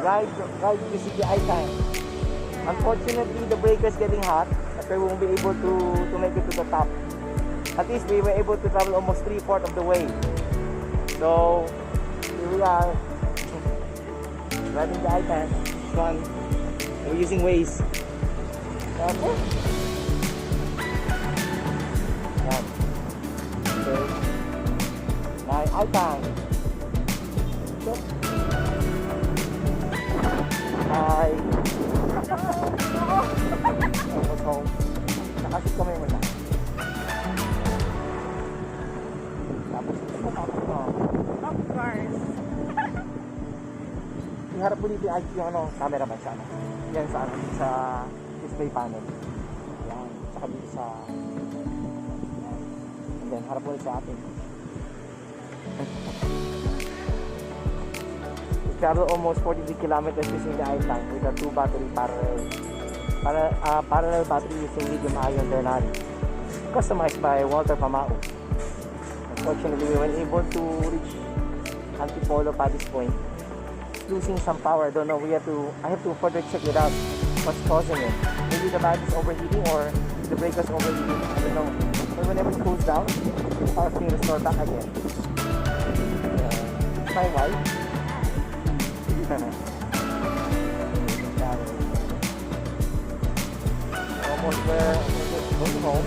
ride using the itank. Unfortunately, the breaker is getting hot, but we won't be able to make it to the top. At least we were able to travel almost 3/4 of the way. So here we are, riding the itank. It's fun. We're using Waze. That's it. Yan. Okay. My itank. Okay. Hi. Almost home. Nakasit kami muna. Tapos ito mo tapos mo. Of course. Iharap mo dito yung ano, camera ba siya? Yan sa display panel. Yan. Saka dito sa... And then, harap mo ulit sa atin. We travel almost 43 kilometers using the itank with a 2 battery parallel battery using lithium-ion Doohan, customized by Walter Pamao. Unfortunately, we weren't able to reach Antipolo at this point. Losing some power. I don't know. I have to further check it out. What's causing it? Maybe the battery is overheating or the breaker is overheating. I don't know. But whenever it cools down, the power is being restored back again. My wife. Almost there. Going home.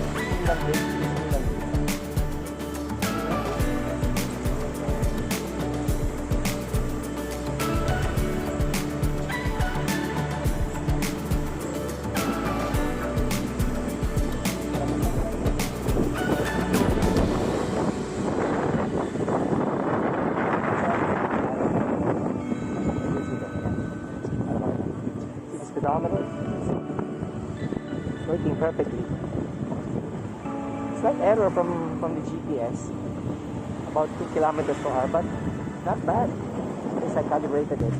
Speedometer working perfectly. Slight error from the GPS, about 2 kilometers per hour, but not bad. At least I calibrated it.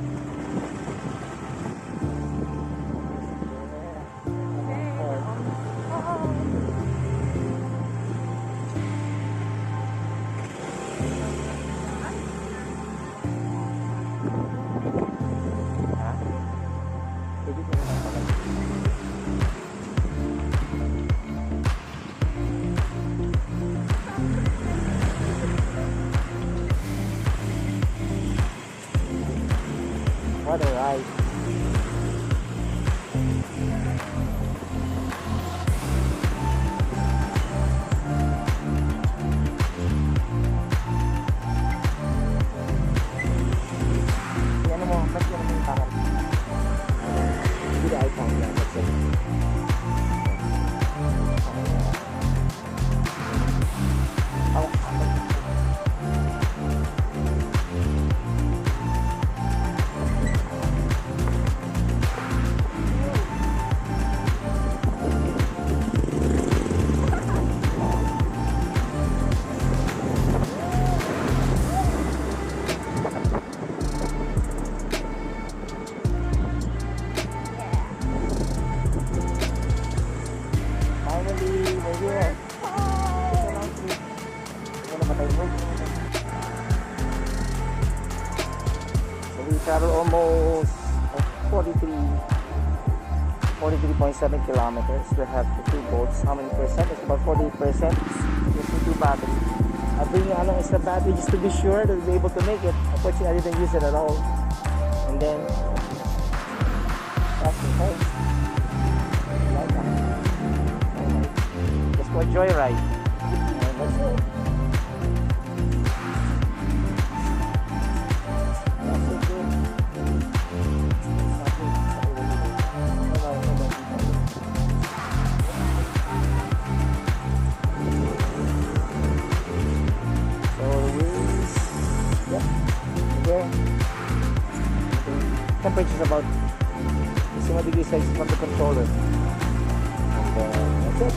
What a ride. Ano mo, ba't yan yung tangan? Hindi na iPhone yan, that's it. So we travel almost 43.7 kilometers. We have the 2 boats. How many percent? It's about 48% using 2 batteries. I bring an extra battery just to be sure that we'll be able to make it. Unfortunately, I didn't use it at all. And then that's the whole. Just for a joyride. And that's it. Temperature is about 60 degrees Celsius from the controller. And that's it.